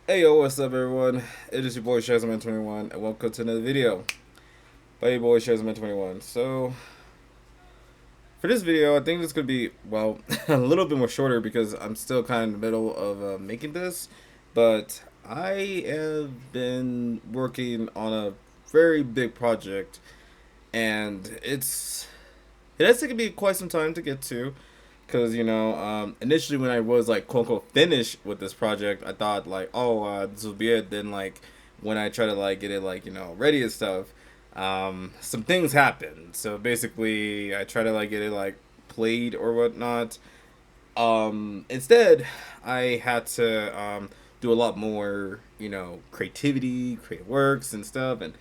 Hey yo, what's up everyone? It is your boy Shazman21 and welcome to another video by your boy Shazman21. So, for this video, I think it's going to be, well, a little bit more shorter because I'm still kind of in the middle of making this. But I have been working on a very big project and it has taken me quite some time to get to. Because, initially when I was like quote unquote finished with this project, I thought like, oh, this will be it. Then, like, when I try to like get it like, ready and stuff, some things happen. So basically, I try to like get it like played or whatnot. Instead, I had to do a lot more, creativity, creative works and stuff, and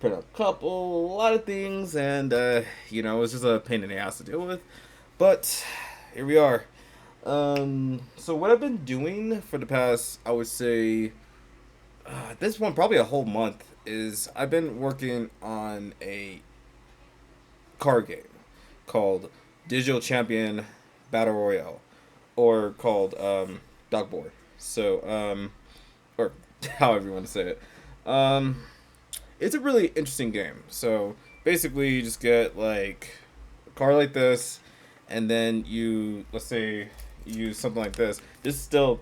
put a lot of things, and it was just a pain in the ass to deal with. But here we are. So what I've been doing for the past, I would say, this one probably a whole month is I've been working on a card game called Digital Champion Battle Royale, or called Dog Boy. So or however you want to say it. Um, it's a really interesting game. So basically, you just get like a card like this, and then you, let's say, you use something like this. This is still,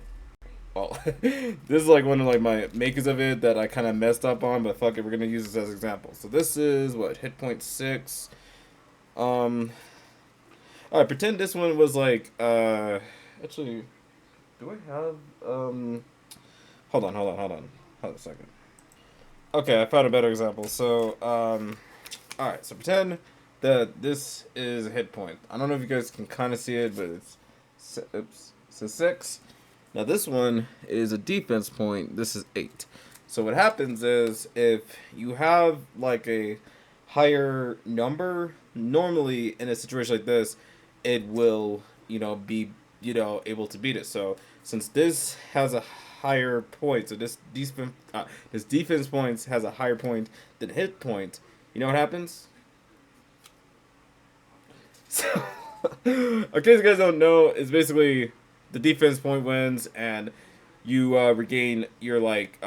well, this is like one of like my makers of it that I kind of messed up on, but fuck it, we're gonna use this as an example. So this is what, hit point 6. Um, all right, pretend this one was like actually, do I have hold on a second. Okay, I found a better example. So all right, so pretend that this is a hit point. I don't know if you guys can kind of see it, but it's a 6. Now this one is a defense point. This is 8. So what happens is if you have like a higher number, normally in a situation like this, it will, be, able to beat it. So since this has a higher point, so this defense points has a higher point than hit point, you know what happens? So, in case you guys don't know, it's basically the defense point wins, and you regain your like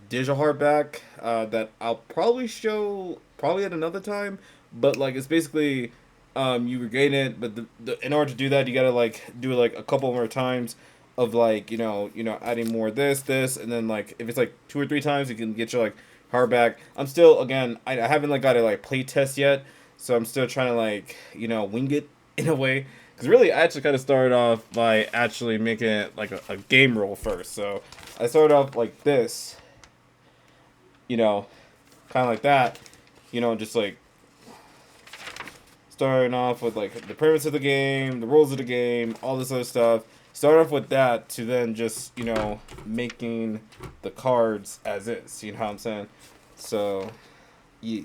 digital heart back. That I'll probably show probably at another time, but like it's basically you regain it, but in order to do that, you gotta like do it like a couple more times of like adding more this, and then like if it's like 2 or 3 times, you can get your like heart back. I'm still, again, I haven't like got a like play test yet, so I'm still trying to like wing it in a way. Because really, I actually kind of started off by actually making it like a game roll first. So I started off like this, you know, kind of like that, just like starting off with like the premise of the game, the rules of the game, all this other stuff. Start off with that to then just, making the cards as is. You know what I'm saying? So, yeah.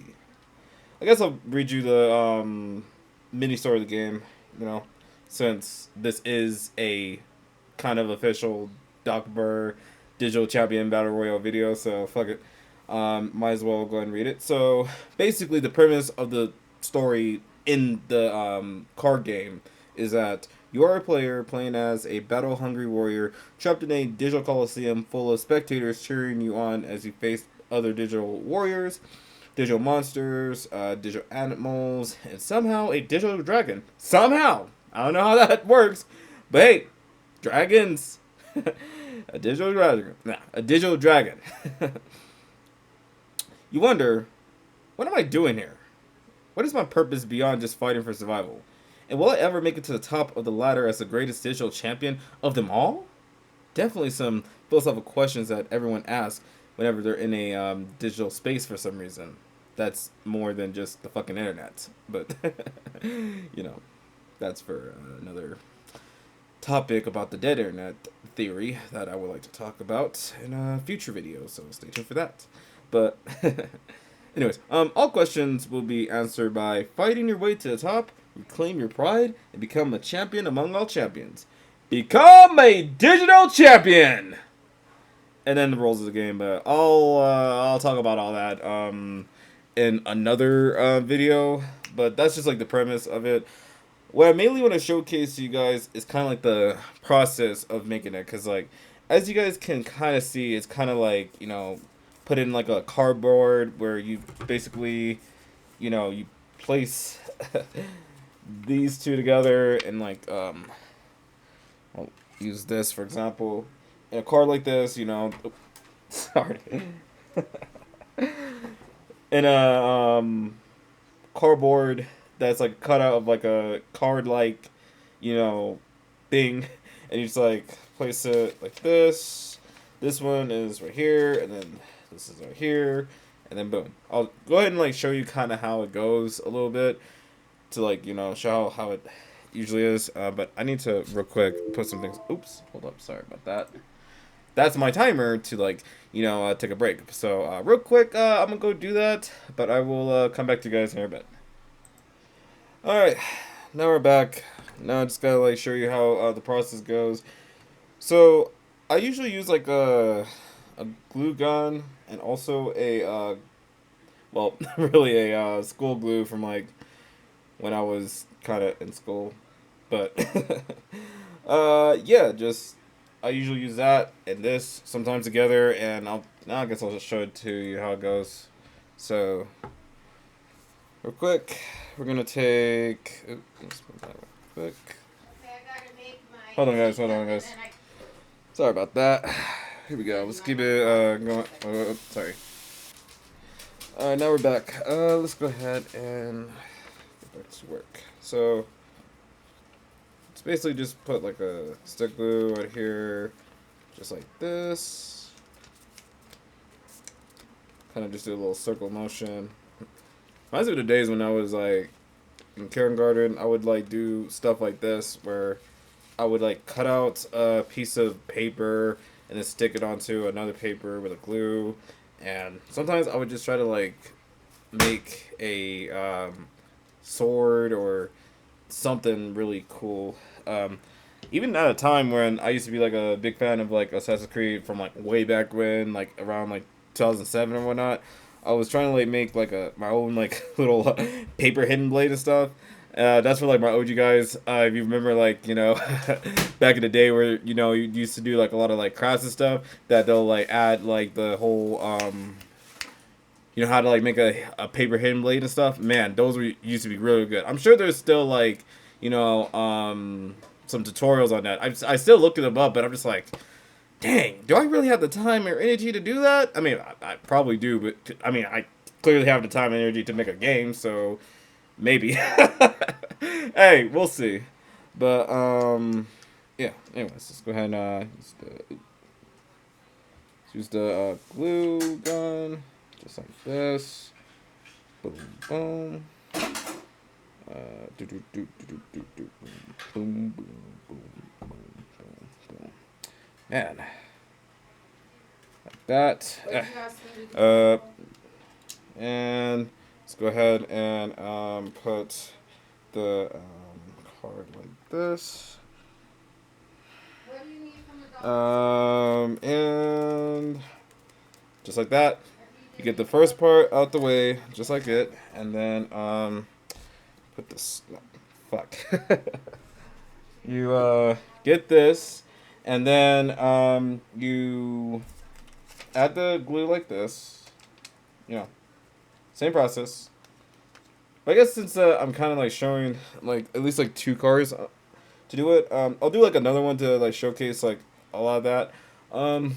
I guess I'll read you the mini story of the game, you know, since this is a kind of official Doc Burr Digital Champion Battle Royale video, so fuck it. Might as well go ahead and read it. So basically, the premise of the story in the card game is that you are a player playing as a battle hungry warrior trapped in a digital coliseum full of spectators cheering you on as you face other digital warriors, digital monsters, digital animals, and somehow a digital dragon. Somehow! I don't know how that works, but hey, dragons! A digital dragon. Nah, a digital dragon. You wonder, what am I doing here? What is my purpose beyond just fighting for survival? And will I ever make it to the top of the ladder as the greatest digital champion of them all? Definitely some philosophical questions that everyone asks whenever they're in a digital space for some reason. That's more than just the fucking internet. But, that's for another topic about the dead internet theory that I would like to talk about in a future video. So stay tuned for that. But, anyways, all questions will be answered by fighting your way to the top, reclaim your pride, and become a champion among all champions. Become a digital champion! And then the rules of the game, but I'll talk about all that in another video. But that's just like the premise of it. What I mainly want to showcase to you guys is kind of like the process of making it, because like as you guys can kind of see, it's kind of like, put in like a cardboard where you basically, you place these two together and like, I'll use this for example. In a card like this, sorry. In a cardboard that's like cut out of like a card like, you know, thing, and you just like place it like this. This one is right here, and then this is right here, and then boom. I'll go ahead and like show you kind of how it goes a little bit to like show how it usually is. But I need to real quick put some things. Oops, hold up. Sorry about that. That's my timer to like take a break. So real quick, I'm gonna go do that, but I will come back to you guys in a bit. All right, now we're back. Now I just gotta like show you how the process goes. So I usually use like a glue gun and also a well really a school glue from like when I was kind of in school, but yeah, just I usually use that and this sometimes together, and I guess I'll just show it to you how it goes. So real quick, we're gonna take. Let's move that real quick. Hold on, guys. Sorry about that. Here we go. Let's keep it going. Sorry. All right, now we're back. Let's go ahead and get back to work. So it's basically just put like a stick glue right here, just like this. Kind of just do a little circle motion. Reminds me of the days when I was like in kindergarten. I would like do stuff like this where I would like cut out a piece of paper and then stick it onto another paper with a glue, and sometimes I would just try to like make a sword or something really cool. Even at a time when I used to be like a big fan of like Assassin's Creed from like way back when, like around like 2007 or whatnot, I was trying to like make like my own like little paper hidden blade and stuff. That's for like my OG guys. If you remember, like back in the day where you used to do like a lot of like crafts and stuff, that they'll like add like the whole how to like make a paper hidden blade and stuff. Man, those used to be really good. I'm sure there's still like some tutorials on that. I still looking them up, but I'm just like, dang, do I really have the time or energy to do that? I mean, I probably do, but I mean, I clearly have the time and energy to make a game, so maybe. Hey, we'll see. But yeah. Anyways, let's go ahead and use the glue gun, just like this. Boom, boom. Do do do do do do boom, boom, boom, boom, boom, boom. Man, like that. And let's go ahead and put the card like this. And just like that, you get the first part out the way, just like it, and then put this. No, fuck. You get this, and then you add the glue like this. Same process. But I guess since I'm kind of like showing like at least like two cars to do it, I'll do like another one to like showcase like a lot of that. I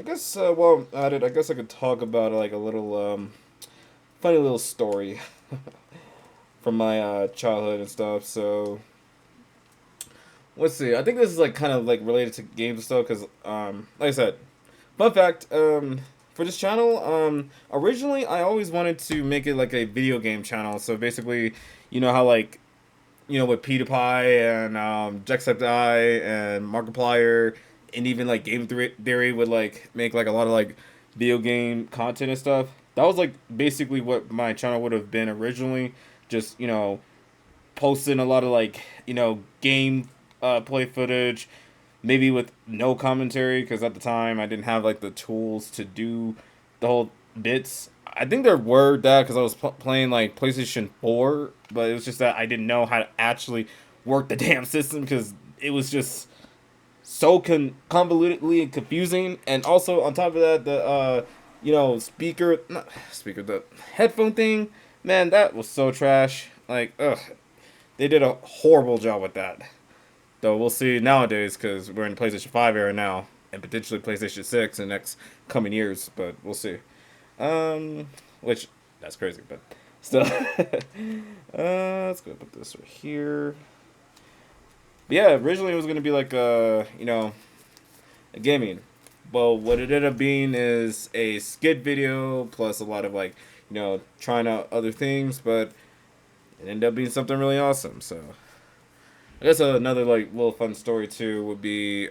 guess while I'm at it, I guess I could talk about like a little funny little story from my childhood and stuff. So let's see. I think this is like kind of like related to games and stuff because like I said, fun fact. For this channel, originally I always wanted to make it like a video game channel. So basically, you know how like, with PewDiePie and Jacksepticeye and Markiplier and even like Game Theory would like make like a lot of like video game content and stuff. That was like basically what my channel would have been originally. Just posting a lot of like game play footage. Maybe with no commentary, because at the time I didn't have like the tools to do the whole bits. I think there were that because I was playing like PlayStation 4, but it was just that I didn't know how to actually work the damn system because it was just so convolutedly and confusing, and also on top of that, the speaker, not speaker, the headphone thing, man, that was so trash. Like, ugh, they did a horrible job with that. Though we'll see nowadays because we're in the PlayStation 5 era now, and potentially PlayStation 6 in the next coming years, but we'll see. Which that's crazy, but still. Let's go put this right here. But yeah, originally it was gonna be like a gaming. Well, what it ended up being is a skit video plus a lot of like, trying out other things, but it ended up being something really awesome. So I guess another like little fun story too would be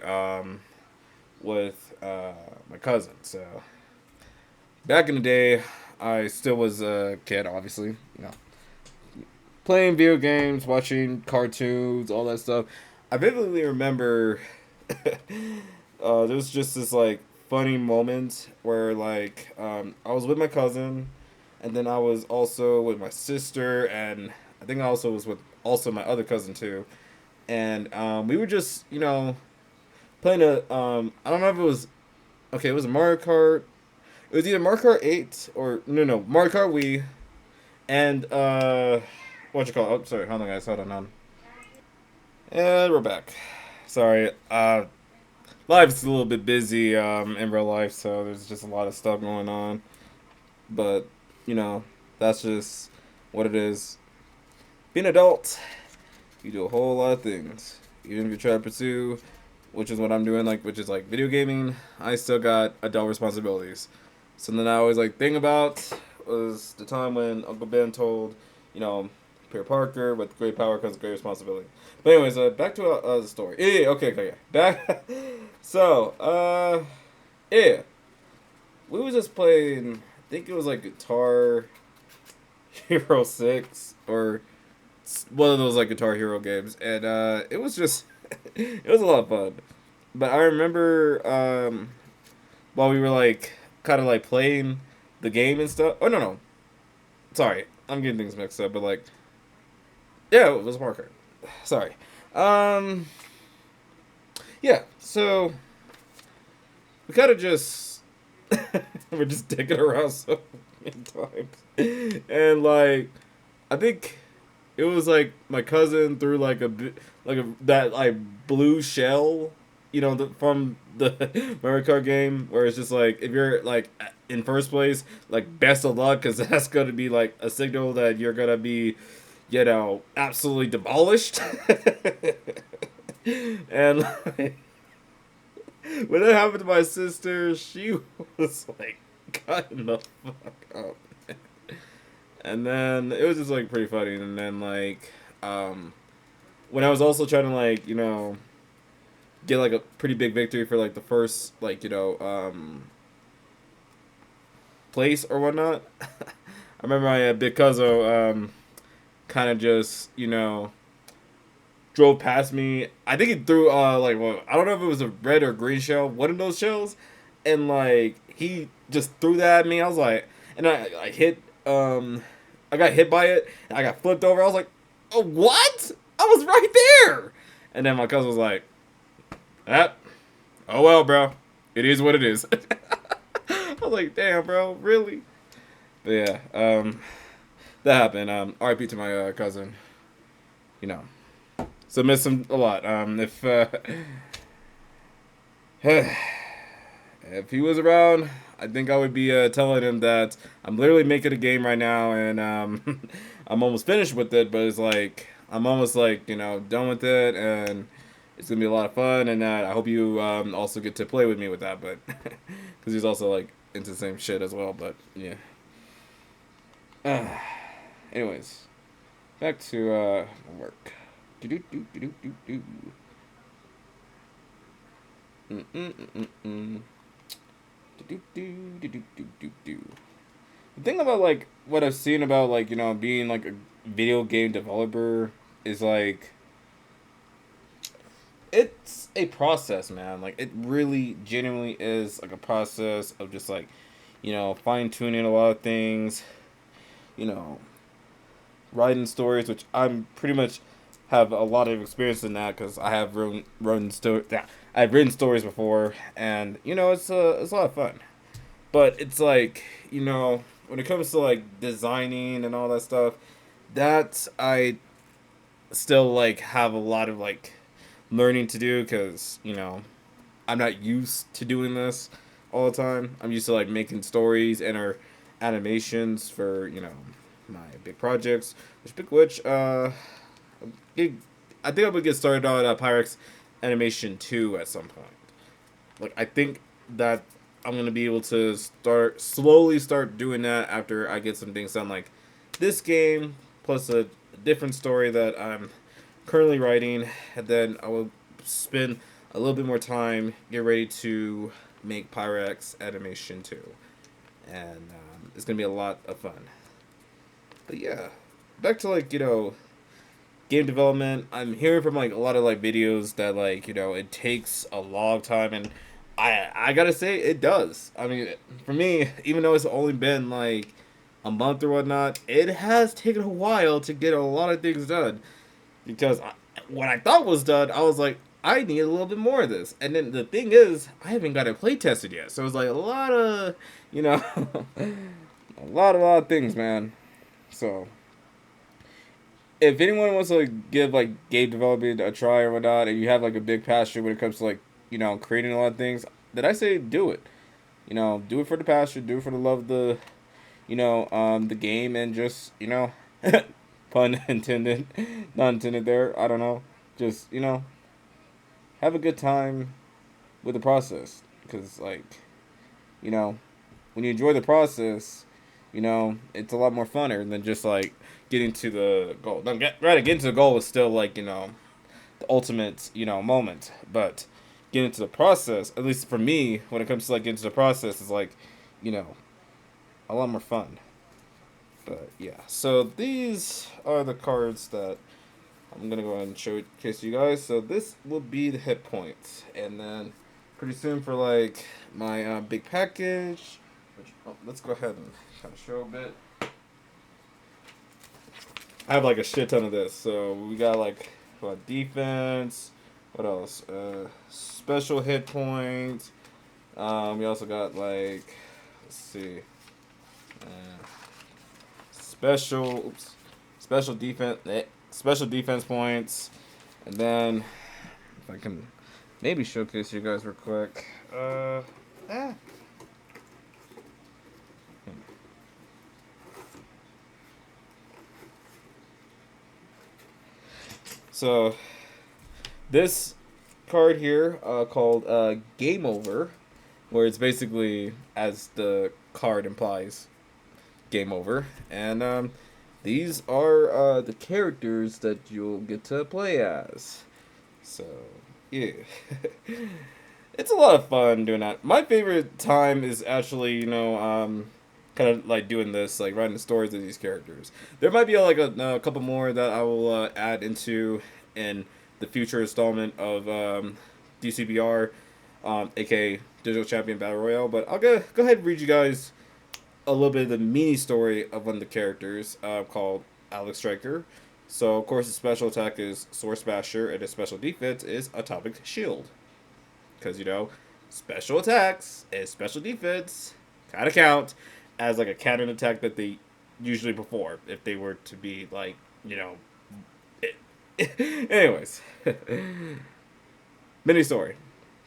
with my cousin. So back in the day, I still was a kid, obviously, playing video games, watching cartoons, all that stuff. I vividly remember there was just this like funny moment where like I was with my cousin, and then I was also with my sister, and I think I also was with also my other cousin too, and we were just playing a I don't know if it was okay, it was a Mario Kart. It was either Mario Kart 8 or no Mario Kart Wii, and what you call it? Oh, sorry, hold on guys, hold on. And we're back. Sorry, life's a little bit busy in real life, so there's just a lot of stuff going on. But that's just what it is. Being an adult, you do a whole lot of things. Even if you try to pursue, which is what I'm doing, which is like video gaming, I still got adult responsibilities. Something I always think about was the time when Uncle Ben told, Peter Parker, with great power comes great responsibility. But anyways, back to the story. Yeah, okay. Back. So, yeah, we was just playing. I think it was like Guitar Hero 6 or one of those Guitar Hero games, and it was just it was a lot of fun. But I remember while we were kind of playing the game and stuff. Oh no, sorry, I'm getting things mixed up. But yeah, it was Mario Kart. Sorry. Yeah. So we kind of just we're just dicking around so many times, and I think it was my cousin threw that blue shell, from the Mario Kart game, where it's just if you're in first place, best of luck, because that's gonna be a signal that you're gonna be, absolutely demolished. And when that happened to my sister, she was cutting the fuck up. And then it was just pretty funny. And then when I was also trying to get a pretty big victory for the first place or whatnot. I remember my big cousin kind of just drove past me. I think he threw I don't know if it was a red or green shell, one of those shells, and he just threw that at me. I was and I hit I got hit by it, and I got flipped over. I was oh, what? I was right there. And then my cousin was oh well, bro. It is what it is. I was damn, bro, really? But yeah, that happened. RIP to my cousin. So miss him a lot. If he was around, I think I would be telling him that I'm literally making a game right now, and I'm almost finished with it. But it's I'm almost done with it, and it's gonna be a lot of fun. And I hope you also get to play with me with that, but because he's also into the same shit as well. But yeah. Anyways, back to work. Do. The thing about what I've seen about being a video game developer is it's a process, man. It really genuinely is a process of just fine tuning a lot of things, writing stories, which I'm pretty much have a lot of experience in that because I have written stories. Yeah, I've written stories before, and it's a lot of fun. But it's like when it comes to like designing and all that stuff, that I still like have a lot of like learning to do because I'm not used to doing this all the time. I'm used to like making stories and or animations for my big projects. Big, I think I'm gonna get started on Pyrex Animation 2 at some point. Like I think that I'm gonna be able to start doing that after I get some things done like this game plus a different story that I'm currently writing, and then I will spend a little bit more time get ready to make Pyrex Animation 2, and it's gonna be a lot of fun. But yeah, back to like game development. I'm hearing from like a lot of like videos that like it takes a long time, and I gotta say it does. I mean, for me, even though it's only been like a month or whatnot, it has taken a while to get a lot of things done because what I thought was done, I was like, I need a little bit more of this. And then the thing is, I haven't got it play tested yet, so it's like a lot of a lot of things, man. So if anyone wants to like, give like game development a try or whatnot, and you have like a big passion when it comes to like creating a lot of things, then I say do it. Do it for the passion, do it for the love of the game, and just pun intended, not intended there. I don't know. Just have a good time with the process, because like you know when you enjoy the process, it's a lot more funner than just like getting to the goal. Don't get right. Getting to the goal is still like the ultimate moment, but getting to the process, at least for me, when it comes to like getting to the process, is like you know a lot more fun. But yeah, so these are the cards that I'm gonna go ahead and show it case you guys. So this will be the hit points, and then pretty soon for like my big package. Which, let's go ahead and kind of show a bit. I have like a shit ton of this. So we got like what defense. What else? Special hit points. We also got like let's see. Uh, special oops, special defense points, and then if I can maybe showcase you guys real quick. Eh. So this card here called Game Over, where it's basically as the card implies game over, and these are the characters that you'll get to play as. So yeah, it's a lot of fun doing that. My favorite time is actually kind of like doing this, like writing the stories of these characters. There might be like a couple more that I will add into in the future installment of DCBR, aka Digital Champion Battle Royale. But I'll go ahead and read you guys a little bit of the mini story of one of the characters called Alex Striker. So, of course, his special attack is Sword Smasher, and his special defense is Atomic Shield. Because, special attacks and special defense kind of count as like a counter attack that they usually perform if they were to be like, Anyways, mini story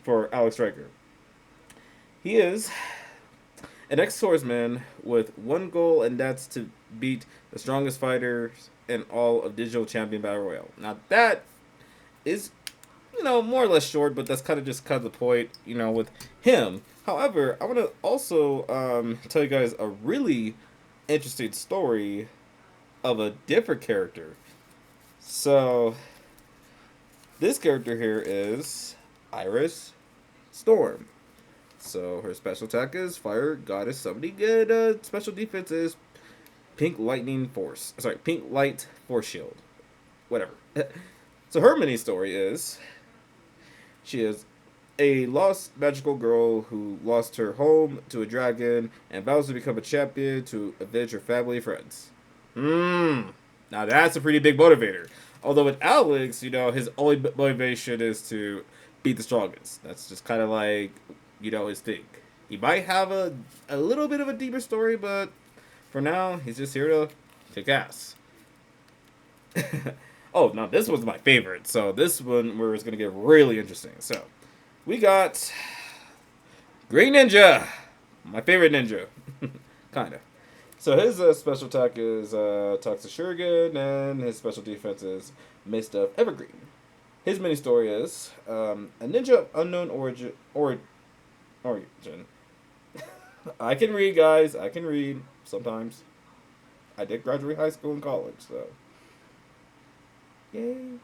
for Alex Striker. He is an ex-swordsman with one goal, and that's to beat the strongest fighters in all of Digital Champion Battle Royale. Now that is, more or less short, but that's kind of the point, with him. However, I want to also tell you guys a really interesting story of a different character. So, this character here is Iris Storm. So her special attack is Fire Goddess Summoning, and special defense is Pink Lightning Force. Sorry, Pink Light Force Shield. Whatever. So her mini story is she is a lost magical girl who lost her home to a dragon and vows to become a champion to avenge her family and friends. Now that's a pretty big motivator. Although with Alex, his only motivation is to beat the strongest. That's just kind of like, his thing. He might have a little bit of a deeper story, but for now, he's just here to kick ass. Oh, now this was my favorite. So this one where it's gonna get really interesting. So we got Green Ninja, my favorite ninja, kinda. So his special attack is Toxic Shuriken, and his special defense is Mist of Evergreen. His mini story is a ninja of unknown origin. I can read, guys. I can read sometimes. I did graduate high school and college, so yay.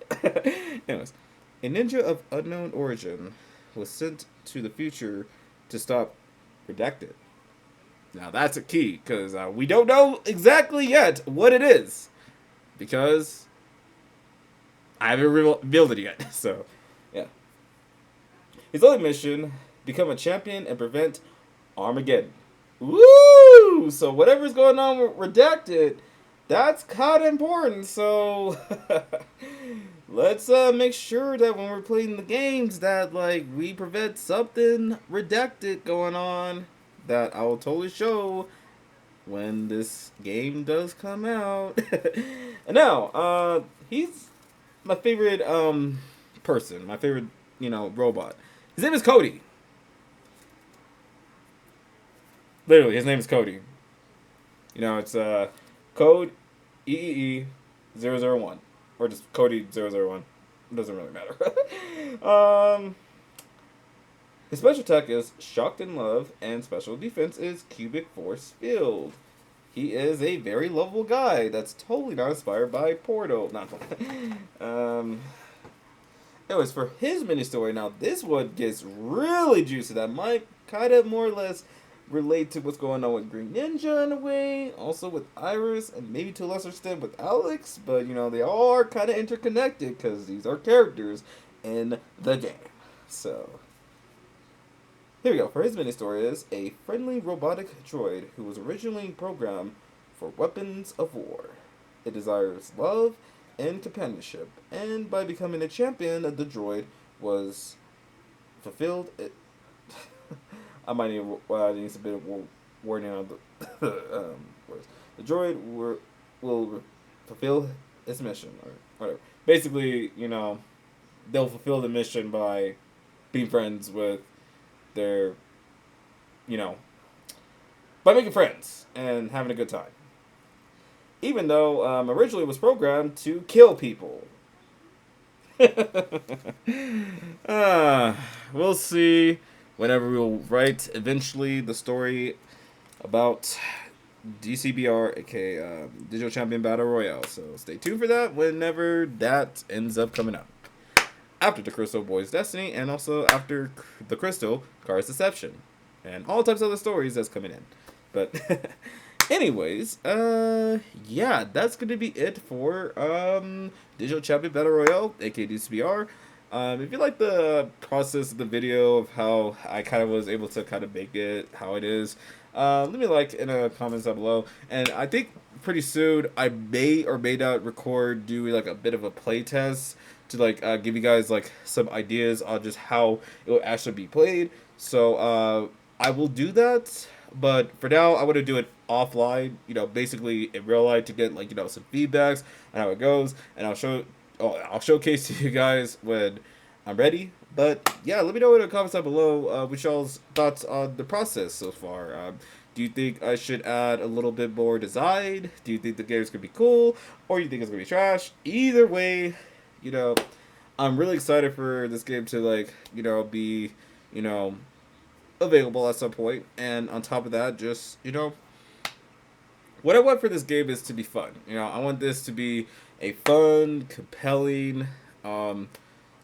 Anyways, a ninja of unknown origin was sent to the future to stop Redacted. Now that's a key, because we don't know exactly yet what it is, because I haven't revealed it yet. So, yeah. His only mission: become a champion and prevent Armageddon. Woo! So whatever's going on with Redacted, that's kind of important. So let's make sure that when we're playing the games that we prevent something Redacted going on. That I will totally show when this game does come out. And now, he's my favorite person, my favorite, robot. His name is Cody. Literally, his name is Cody. It's code EEE001. Or just Cody001. It doesn't really matter. His special attack is Shocked in Love, and special defense is Cubic Force Field. He is a very lovable guy that's totally not inspired by Portal. Not anyways, for his mini story, now this one gets really juicy. That might kind of more or less relate to what's going on with Green Ninja in a way, also with Iris, and maybe to a lesser extent with Alex. But they all are kind of interconnected because these are characters in the game. So here we go. For his mini story is a friendly robotic droid who was originally programmed for weapons of war. It desires love and companionship, and by becoming a champion, the droid was fulfilled. I might need a bit of warning on the words. The droid will fulfill its mission, or whatever. Basically, they'll fulfill the mission by being friends with their, by making friends and having a good time. Even though originally it was programmed to kill people. We'll see whenever we'll write eventually the story about DCBR, aka Digital Champion Battle Royale. So stay tuned for that whenever that ends up coming up. After the Crystal Boy's Destiny, and also after the Crystal Card's Deception, and all types of other stories that's coming in. But anyways, yeah, that's gonna be it for Digital Champion Battle Royale, aka DCBR. If you like the process of the video of how I kind of was able to kind of make it how it is, let me like in the comments down below. And I think pretty soon I may or may not do like a bit of a play test to give you guys some ideas on just how it will actually be played. So I will do that, but for now I want to do it offline, basically in real life, to get some feedbacks on how it goes, and I'll showcase to you guys when I'm ready. But yeah, let me know in the comments down below what y'all's thoughts on the process so far. Do you think I should add a little bit more design? Do you think the game's gonna be cool, or you think it's gonna be trash? Either way, I'm really excited for this game to be available at some point. And on top of that, just what I want for this game is to be fun. I want this to be a fun, compelling,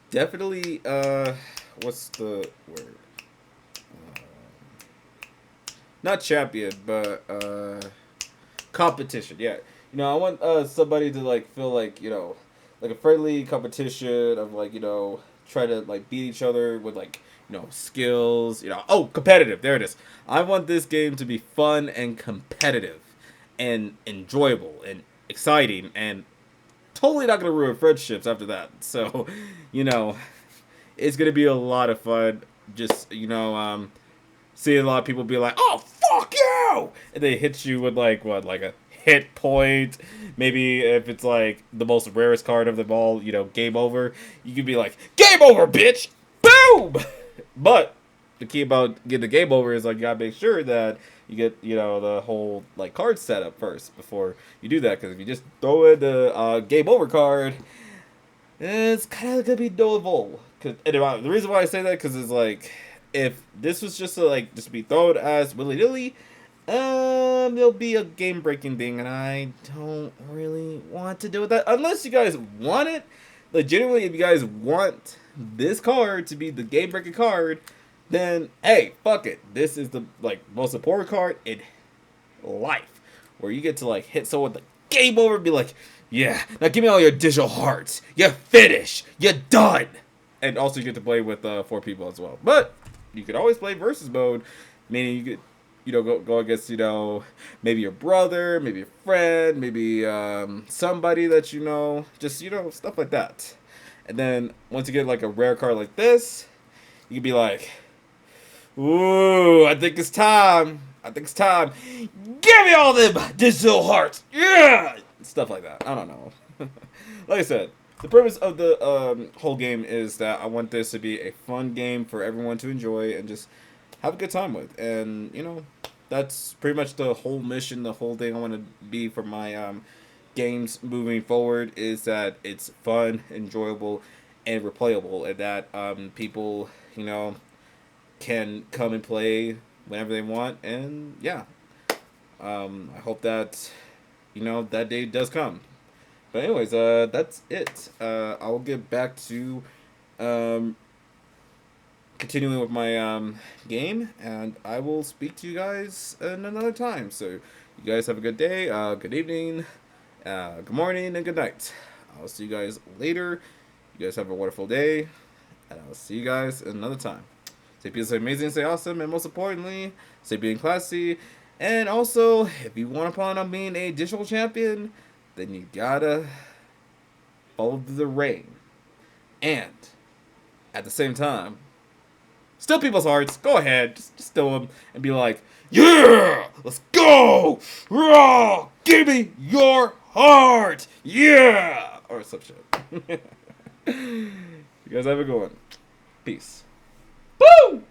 definitely what's the word? Not champion, but competition. Yeah, I want somebody to feel like a friendly competition of try to beat each other with skills. Oh, competitive. There it is. I want this game to be fun and competitive and enjoyable and exciting, and totally not gonna ruin friendships after that. So, it's gonna be a lot of fun. Just seeing a lot of people be like, "Oh fuck you!" and they hit you with like what, like a hit point. Maybe if it's like the most rarest card of them all, game over. You could be like, "Game over, bitch!" Boom. But the key about getting the game over is like you gotta make sure that you get the whole like card setup first before you do that. Because if you just throw in the game over card, it's kind of gonna be no. Cause the reason why I say that because it's like if this was just just be thrown as willy nilly, there'll be a game breaking thing, and I don't really want to do with that unless you guys want it. Legitimately, if you guys want this card to be the game breaking card, then hey, fuck it. This is the most important card in life, where you get to hit someone with the game over and be like, yeah, now give me all your digital hearts. You're finished. You're done. And also you get to play with 4 people as well. But you could always play versus mode, meaning you could go against maybe your brother, maybe a friend, maybe somebody that just stuff like that. And then once you get like a rare card like this, you can be like, ooh, I think it's time. Give me all them digital hearts. Yeah, stuff like that. I don't know. Like I said, the purpose of the whole game is that I want this to be a fun game for everyone to enjoy and just have a good time with. And that's pretty much the whole mission, the whole thing I want to be for my games moving forward, is that it's fun, enjoyable, and replayable, and that people can come and play whenever they want. And yeah, I hope that that day does come. But anyways, that's it. I'll get back to continuing with my game, and I will speak to you guys in another time. So you guys have a good day, good evening, good morning, and good night. I'll see you guys later. You guys have a wonderful day, and I'll see you guys another time. Stay peaceful, stay amazing, stay awesome, and most importantly, stay being classy. And also, if you want to plan on being a digital champion, then you gotta follow the rain. And at the same time, steal people's hearts. Go ahead, just steal them and be like, yeah, let's go. Raw, give me your heart. Yeah, or some shit. You guys have a good one. Peace. Woo!